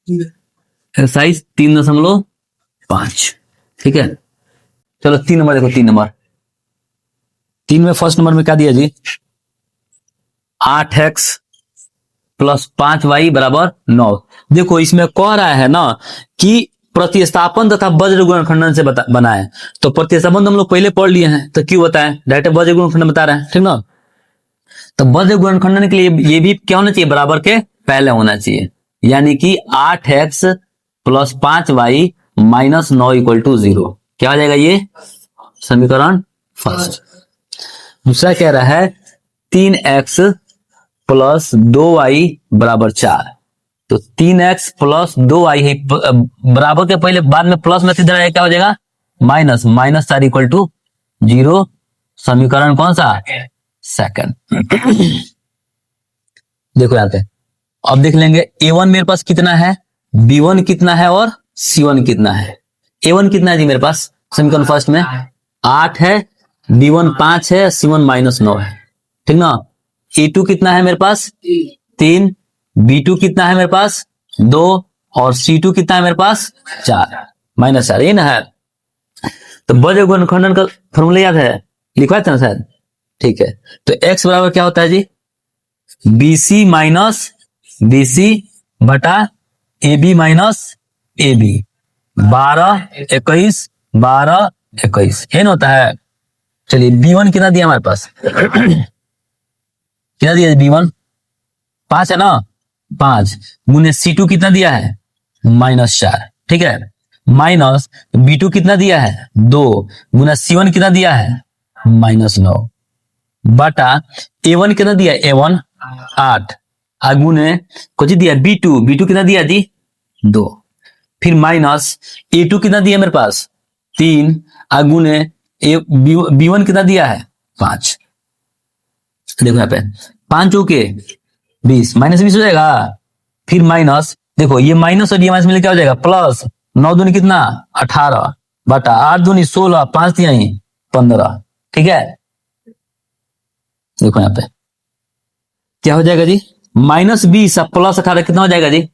Exercise 3.5। ठीक है, चलो 3 नंबर देखो। 3 में फर्स्ट नंबर में क्या दिया जी? 8x प्लस 5y बराबर 9। देखो इसमें कह रहा है ना कि प्रतिस्थापन तथा वज्र गुणनखंडन से बना है। तो प्रतिस्थापन तो हम लोग पहले पढ़ लिए हैं, तो क्यों बताएं, डायरेक्ट वज्र गुणनखंडन बता रहे हैं, ठीक ना। तो वज्र गुणनखंडन के लिए ये भी क्या होना चाहिए? बराबर के पहले होना चाहिए, यानी कि 8x plus 5y minus 9 equal to 0। क्या हो जाएगा ये? समीकरण फर्स्ट। दूसरा कह रहा है 3x प्लस 2y बराबर 4। तो 3x प्लस 2y है, बराबर के पहले बाद में प्लस में सीधा क्या हो जाएगा? Minus 4 equal to 0। समीकरण कौन सा? सेकंड। देखो यहाँ पे अब देख लेंगे a1 मेरे पास कितना है, b1 कितना है और c1 कितना है। a1 कितना है जी मेरे पास समीकरण फर्स्ट में? 8 है, b1 5 है, c1 माइनस 9 है, ठीक ना। a2 कितना है मेरे पास? 3, b2 कितना है मेरे पास? 2 और c2 कितना है मेरे पास? 4 माइनस 4, ये ना है। तो वज्र गुणनखंडन का फॉर्मूला याद है, लिखवाया था ना शायद, ठीक है। तो x बराबर क्या होता है जी? BC माइनस BC बटा AB माइनस AB। 12 21 12 21 है ना होता है। चलिए B1 कितना दिया हमारे पास? कितना दिया B1? 5 है ना, 5 गुने C2 कितना दिया है? माइनस 4, ठीक है। माइनस B2 कितना दिया है? 2 गुना C1 कितना दिया है? माइनस 9 बटा A1 कितना दिया? A1 8 गुने कुछ दिया B2 कितना दिया जी? 2। फिर माइनस A2 कितना दिया मेरे पास? 3 गुने B1 कितना दिया है? 5। देखो यहाँ पे 5 चौके 20, माइनस 20 हो जाएगा। फिर माइनस, देखो ये माइनस और ये माइनस मिलकर क्या हो जाएगा? प्लस 9 दूनी कितना? 18 बटा 8 दूनी 16, 5 दिया 15, ठीक है। देखो यहाँ पे क्या हो जाएगा जी? माइनस 20 प्लस 18 कितना हो जाएगा जी?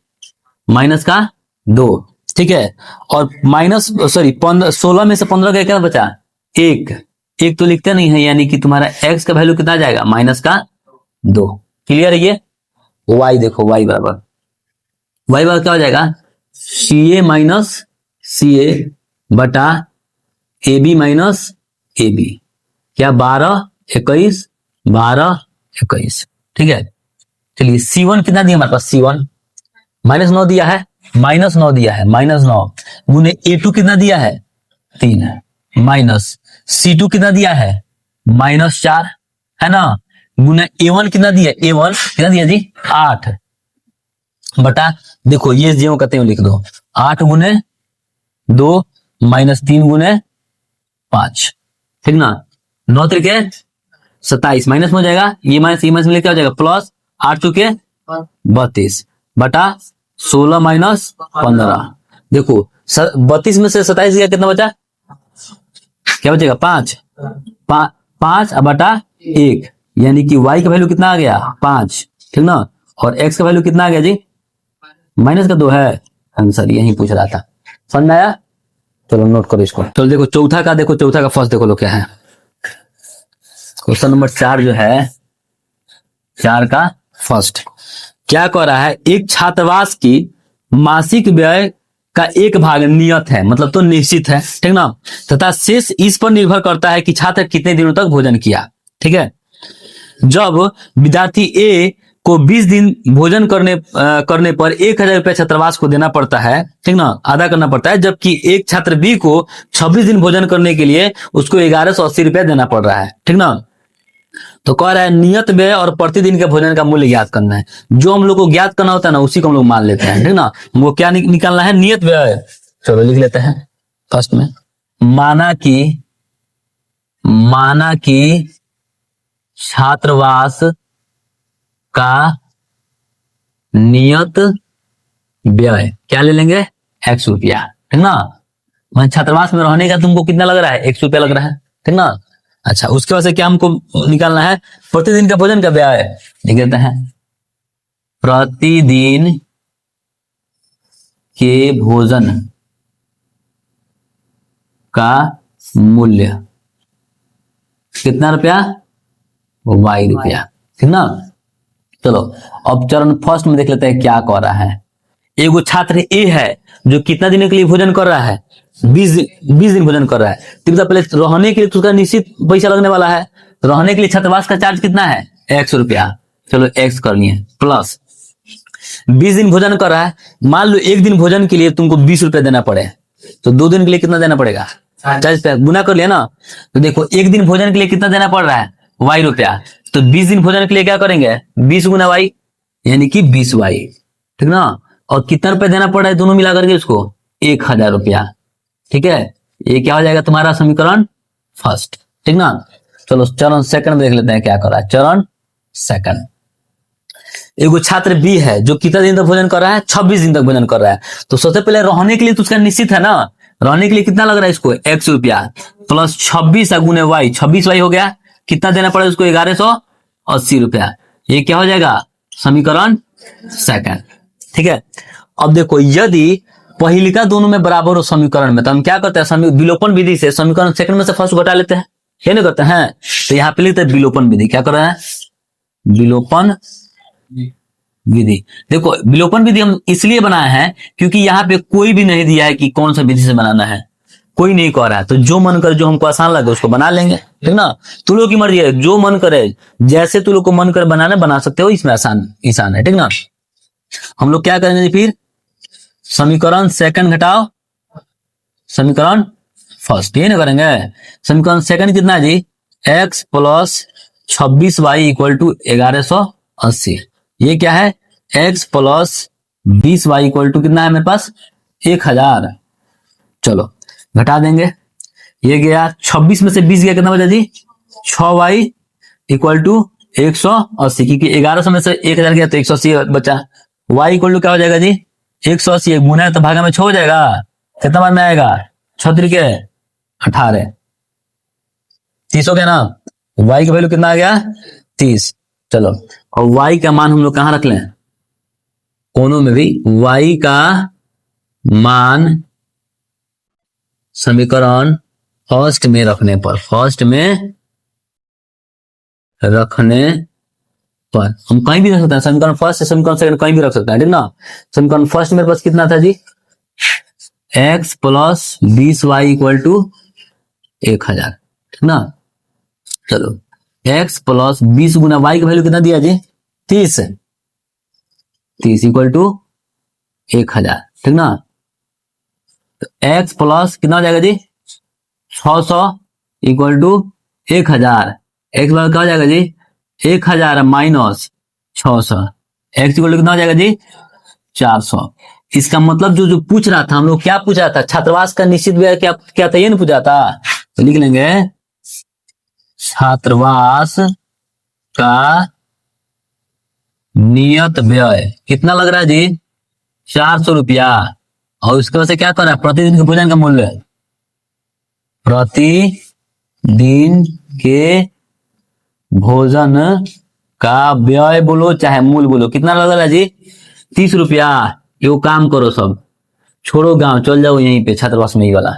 माइनस का 2, ठीक है। और माइनस 16 में से 15 का क्या बचा? 1 तो लिखते नहीं है, यानी कि तुम्हारा x का वैल्यू कितना आ जाएगा? माइनस का 2। क्लियर है ये? y देखो, y बराबर क्या हो जाएगा? CA माइनस CA बटा AB माइनस AB। क्या? 12 21 12 21, ठीक है। चलिए C1 कितना दिया हमारे पास? C1 माइनस 9 दिया है, माइनस 9 दिया है, माइनस 9 गुने A2 कितना दिया है? 3 है, माइनस C2 कितना दिया है? माइनस 4 है ना, गुना A1 कितना दिया? A1 कितना दिया जी? 8 बटा, देखो ये जो कहते हैं लिख दो, 8 गुने 2 माइनस 3 गुने 5, ठीक ना। 9 त्रिके 27 माइनस में हो जाएगा, ये माइनस में क्या हो जाएगा? प्लस 8 चुके 32 बटा 16 माइनस 15। देखो 32 में से 27 गया, कितना बचा? क्या बचेगा? 5 बटा 1, यानी कि y का वैल्यू कितना आ गया? 5, ठीक ना। और x का वैल्यू कितना आ गया जी? माइनस का 2 है आंसर, यही पूछ रहा था। समझ में आया? चलो नोट करो इसको। चलो देखो चौथा का फर्स्ट देखो लो क्या है। क्वेश्चन नंबर 4 जो है, 4 का फर्स्ट क्या कह रहा है? एक छात्रावास की मासिक व्यय का एक भाग नियत है, मतलब तो निश्चित है, ठीक ना, तथा शेष इस पर निर्भर करता है कि छात्र कितने दिनों तक भोजन किया, ठीक है। जब विद्यार्थी ए को 20 दिन भोजन करने पर 1000 रुपया छात्रावास को देना पड़ता है, ठीक ना, अदा करना पड़ता है, जबकि एक छात्र बी को 26 दिन भोजन करने के लिए उसको 1180 रुपया देना पड़ रहा है, ठीक ना। तो कह रहा है नियत व्यय और प्रतिदिन के भोजन का मूल्य ज्ञात करना है। जो हम लोग को ज्ञात करना होता है ना, उसी को हम लोग मान लेते हैं, ठीक ना। वो क्या निकालना है? नियत व्यय। चलो लिख लेते हैं फर्स्ट में, माना कि छात्रावास का नियत व्यय क्या ले लेंगे? 100 रुपया, ठीक ना। मैं छात्रावास में रहने का तुमको कितना लग रहा है? 100 रुपया लग रहा है, ठीक ना। अच्छा, उसके बाद से क्या हमको निकालना है? प्रतिदिन का भोजन का व्यय लिख देते हैं। प्रतिदिन के भोजन का मूल्य कितना रुपया, वाई रुपया, ठीक ना। चलो अब चरण फर्स्ट में देख लेते हैं क्या कर रहा है। एगो छात्र ए है जो कितना दिन के लिए भोजन कर रहा है, 20 दिन भोजन कर रहा है। तो पहले रहने के लिए तो उसका निश्चित पैसा लगने वाला है। रहने के लिए छात्रावास का चार्ज कितना है, 100 रुपया। चलो एक्स कर लिए, प्लस 20 दिन भोजन कर रहा है। मान लो एक दिन भोजन के लिए तुमको 20 रुपया देना पड़े, तो 2 दिन के लिए कितना देना पड़ेगा, 40 रुपया। गुना कर लिया ना। तो देखो एक दिन भोजन के लिए कितना देना पड़ रहा है, वाई रुपया। तो 20 दिन भोजन के लिए क्या करेंगे, 20 गुना वाई, यानी कि 20 वाई, ठीक ना। और कितना रुपया देना पड़ रहा है दोनों मिला करके उसको, 1000 रुपया, ठीक है। ये क्या हो जाएगा तुम्हारा समीकरण फर्स्ट, ठीक ना। चलो चरण सेकंड में देख लेते हैं क्या कर रहा है। चरण सेकंड, एगो छात्र बी है जो कितना दिन तक भोजन कर रहा है, 26 दिन तक भोजन कर रहा है। तो सबसे पहले रहने के लिए तो उसका निश्चित है ना, रहने के लिए कितना लग रहा है इसको, 100 रुपया, प्लस 26 गुने वाई, 26 वाई हो गया, कितना देना पड़ेगा उसको, 1180 रुपया। ये क्या हो जाएगा, समीकरण सेकंड, ठीक है। अब देखो यदि पहिलिका दोनों में बराबर हो समीकरण में, तो हम क्या करते हैं, विलोपन विधि से समीकरण सेकंड में से फर्स्ट घटा लेते हैं, ये नहीं करते हैं। तो यहाँ पे लिखते हैं विलोपन विधि। क्या कर रहे हैं, विलोपन विधि। देखो विलोपन विधि हम इसलिए बनाए हैं क्योंकि यहाँ पे कोई भी नहीं दिया है कि कौन सा विधि से बनाना है, कोई नहीं कह रहा है। तो जो मन करे, जो हमको आसान लगे उसको बना लेंगे, ठीक ना। तू लोग की मर्जी है, जो मन करे, जैसे तू लोग को मन करे बनाना बना सकते हो, इसमें आसान है, ठीक ना। हम लोग क्या करेंगे फिर, समीकरण सेकंड घटाओ समीकरण फर्स्ट, ये ना करेंगे। समीकरण सेकंड कितना है जी, x plus 26y equal to 1180। ये क्या है, x plus 20y equal to कितना है मेरे पास, 1000। चलो घटा देंगे, ये गया 26 में से 20 गया, कितना बचा जी, 6y इक्वल टू 180, क्योंकि 1100 में से 1000 गया तो 180 बचा। y इक्वल टू क्या हो जाएगा जी, 180 गुना है तो भागा में 6 हो जाएगा, कितना बार में आएगा, 6 के 18, 30 हो गया ना। y का वैल्यू कितना आ गया, 30। चलो और y का मान हम लोग कहां रख लें, कोनों में भी। y का मान समीकरण फर्स्ट में रखने पर, हम कहीं भी रख सकते हैं, समीकरण फर्स्ट से समीकरण सेकंड कहीं भी रख सकते हैं, ठीक ना। समीकरण फर्स्ट मेरे पास कितना था जी, x plus 20y equal to 1000, ठीक ना। चलो x प्लस 20 गुना y का वैल्यू कितना दिया जी, 30 इक्वल टू 1000, ठीक ना। तो x प्लस कितना हो जाएगा जी, 600 इक्वल टू 1000। x बराबर क्या हो जाएगा जी, 1000 माइनस 600, x इक्वल टू कितना हो जाएगा जी, 400। इसका मतलब जो पूछ रहा था, हम लोग क्या पूछ रहा था, छात्रावास का निश्चित व्यय क्या था, ये नहीं पूछा था। तो लिख लेंगे छात्रावास का नियत व्यय कितना लग रहा है जी, 400 रुपया। और उसके वजह से क्या कर रहा है, प्रतिदिन के भोजन का मूल्य, प्रतिदिन के भोजन का व्यय बोलो चाहे मूल बोलो, कितना लग रहा है जी, 30 रुपया। ये काम करो, सब छोड़ो गांव, चल जाओ यहीं पे छात्रावास में ही वाला,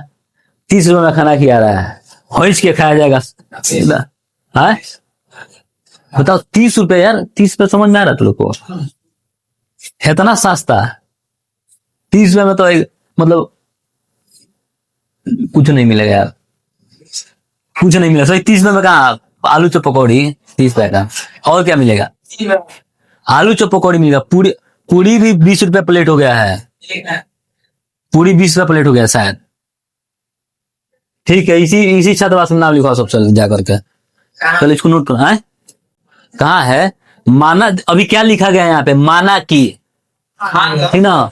30 रुपये में खाना खिला रहा है, होइच के खाया जाएगा। हाँ बताओ, 30 रुपये यार, 30 रुपये समझ में आ रहा तुम लोग को, है इतना सस्ता। 30 रुपये में तो मतलब कुछ नहीं मिलेगा यार, कुछ नहीं मिलेगा। 30 रुपये में कहा आलू चप पकौड़ी 30 रुपए का, और क्या मिलेगा, आलू चप पकौड़ी मिलेगा। पूरी भी 20 रुपए प्लेट हो गया है, पूरी 20 रुपए प्लेट हो गया शायद, ठीक है। इसी छात्रावास में नाम लिखवा सबसे जा करके, चलो इसको नोट करो। है कहाँ है, माना, अभी क्या लिखा गया है यहाँ पे, माना की, ठीक ना,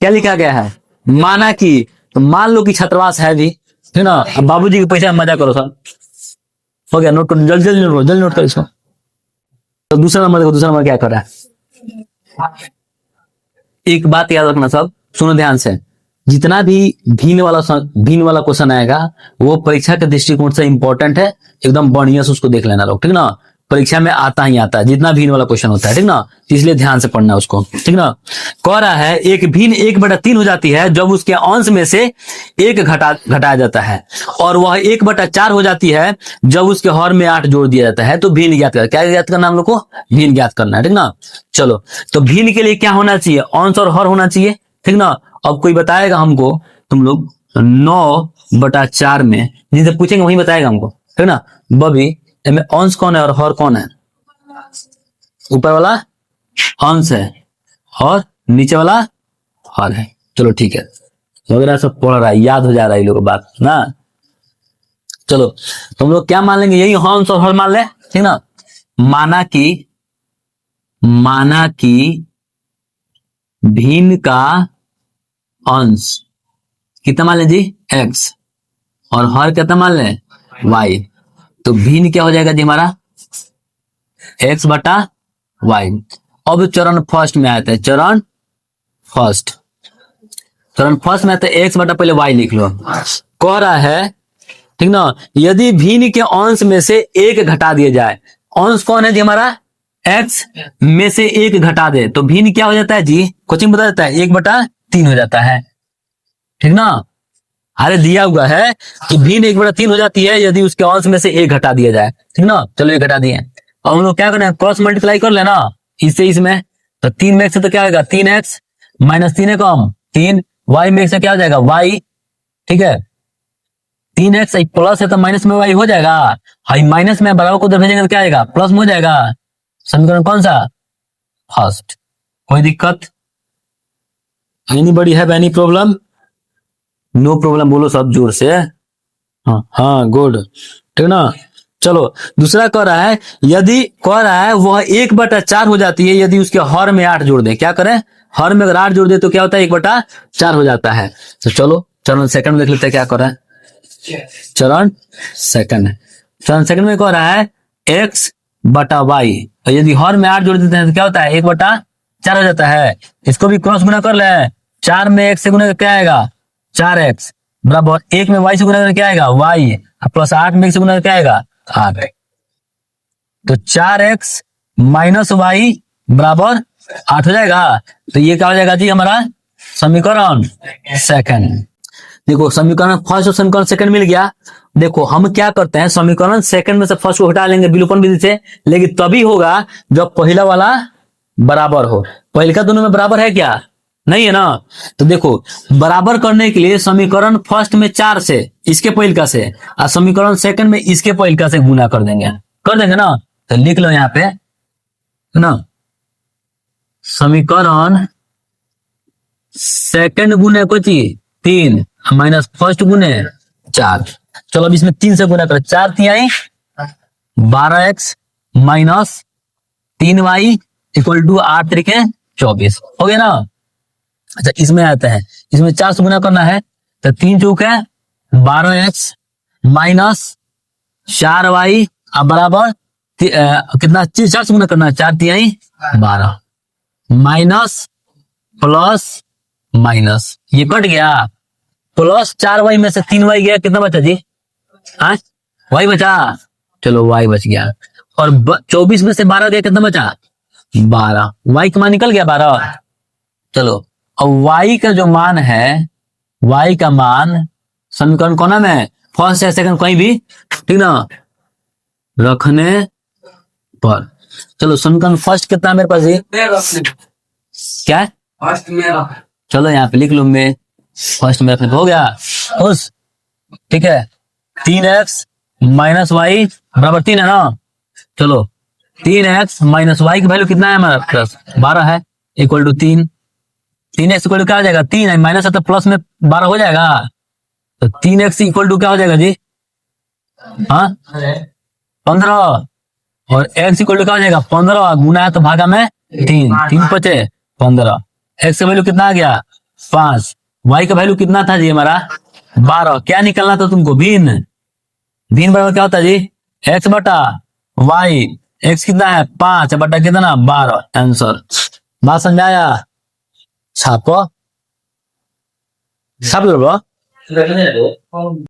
क्या लिखा गया है, माना की। तो मान लो कि छात्रावास है भी, ठीक ना। अब बाबूजी के पैसे मजा करो सर, हो गया, नोट करो, जल्दी नोट करो इसको। तो दूसरा नंबर देखो, दूसरा नंबर क्या कर रहा है। एक बात याद रखना सब, सुनो ध्यान से, जितना भी भिन्न वाला क्वेश्चन आएगा वो परीक्षा के दृष्टिकोण से इंपॉर्टेंट है, एकदम बढ़िया से उसको देख लेना लोग, ठीक ना। परीक्षा में आता ही आता है, जितना भिन्न वाला क्वेश्चन होता है, ठीक ना, इसलिए ध्यान से पढ़ना उसको, ठीक ना। कह रहा है एक भिन्न 1/3 हो जाती है जब उसके अंश में से एक घटाया जाता है, और वह 1/4 हो जाती है जब उसके हर में 8 जोड़ दिया जाता है। तो भिन्न ज्ञात करना, क्या ज्ञात करना हम लोग को, भिन्न ज्ञात करना है, ठीक ना। चलो, तो भिन्न के लिए क्या होना चाहिए, अंश और हर होना चाहिए, ठीक ना। अब कोई बताएगा हमको, तुम लोग 9/4 में, जिनसे पूछेंगे वही बताएगा हमको, ठीक ना। बबी, इनमें अंश कौन है और हर कौन है, ऊपर वाला अंश है और नीचे वाला हर है। चलो ठीक है, वगैरह सब पढ़ रहा है, याद हो जा रहा है ये लोग बात ना। चलो, तुम लोग क्या मान लेंगे, यही अंश और हर मान ले, ठीक ना। माना कि भिन्न का अंश कितना मान ले जी, x, और हर कितना मान ले, y। तो भिन्न क्या हो जाएगा जी हमारा, x/y। अब चरण फर्स्ट में आते हैं, चरण फर्स्ट में आते हैं, x बटा पहले y लिख लो। कह रहा है, ठीक ना, यदि भिन्न के अंश में से एक घटा दिया जाए, अंश कौन है जी हमारा, x में से एक घटा दे, तो भिन्न क्या हो जाता है जी, कोचिंग बता देता है, 1/3 हो जाता है, ठीक ना। अरे दिया हुआ है कि भिन्न 1/3 हो जाती है यदि उसके अंश में से एक घटा दिया जाए, ठीक ना। चलो ये घटा दिए, अब हम लोग क्या करें, क्रॉस मल्टीप्लाई कर लेना इससे इसमें, तो 3 में से तो क्या होगा, 3x माइनस 3 है कम 3, y में से क्या हो जाएगा y, ठीक है। 3x प्लस है तो माइनस में y हो जाएगा, हाई माइनस में बराबर को उधर भेजेंगे तो क्या आएगा, प्लस में हो जाएगा। समीकरण कौन सा, फर्स्ट। कोई दिक्कत, anybody have any problem, no problem बोलो सब जोर से, हाँ गुड, ठीक ना। चलो दूसरा कह रहा है, यदि कह रहा है वह 1/4 हो जाती है यदि उसके हर में 8 जोड़ दे, क्या करें, हर में अगर 8 जोड़ दे तो क्या होता है, 1/4 हो जाता है। तो चलो चरण सेकंड में देख लेते हैं क्या कर रहा है, चरण सेकंड में कह रहा है x/y, और यदि हर में 8 जोड़ देते हैं तो क्या होता है, 1/4 हो जाता है। इसको भी क्रॉस गुना कर ले, 4 में x से गुना क्या आएगा, 4x बराबर 1 में y से गुना करके क्या आएगा, y, प्लस 8 में x से गुना करके क्या आएगा, 8। तो 4x माइनस y बराबर 8 हो जाएगा। तो ये क्या हो जाएगा जी हमारा समीकरण सेकंड। देखो समीकरण फर्स्ट और समीकरण सेकंड मिल गया। देखो हम क्या करते हैं, समीकरण सेकंड में से फर्स्ट को हटा लेंगे विलोपन विधि से, लेकिन तभी होगा जब पहला वाला बराबर हो। पहले का दोनों में बराबर है क्या, नहीं है ना। तो देखो बराबर करने के लिए समीकरण फर्स्ट में 4 से इसके पहिलका से, और समीकरण सेकंड में इसके पहिलका से गुना कर देंगे ना। तो लिख लो यहाँ पे ना, समीकरण सेकंड गुने को 3 माइनस फर्स्ट गुने 4। चलो अब इसमें 3 से गुना करो, 4 तिहाई 12x minus 3y equal to 8 तरीके 24 हो गया ना। अच्छा इसमें आता है, इसमें 4 से गुना करना है, तो 3 चौक है 12x माइनस 4y बराबर कितना, 4 से गुना करना है, 4 तिहाई 12 माइनस प्लस माइनस, ये कट गया, प्लस 4y में से 3y गया, कितना बचा जी, हाँ y बचा, चलो y बच गया। और 24 में से 12 गया, कितना बचा 12, y का मान निकल गया 12। चलो अब y का जो मान है, y का मान समीकरण कोना में फर्स्ट या सेकंड कहीं भी, ठीक ना, रखने पर। चलो समीकरण फर्स्ट कितना मेरे पास है, क्या फर्स्ट में, चलो यहाँ पे लिख लू मैं, फर्स्ट में हो गया खुश, ठीक है। 3x माइनस वाई बराबर 3 है ना। चलो 3x माइनस वाई की वैल्यू कितना है हमारा, प्लस 12 है, equal to 3। 3x equal to क्या हो जाएगा, 3 है माइनस है तो प्लस में 12 हो जाएगा, तो 3x इक्वल टू क्या हो जाएगा जी, हाँ 15, और x इक्वल टू क्या हो जाएगा 15, गुना है तो भागा में 3 बचे 15। x का वैल्यू कितना आ गया 5, y का वैल्यू कितना था जी हमारा 12। क्या निकलना था तुमको, भिन्न बराबर क्या होता है जी, x बटा y, x कितना है 5 बटा कितना 12, आंसर। बात समझ आया, छापो छाप लो।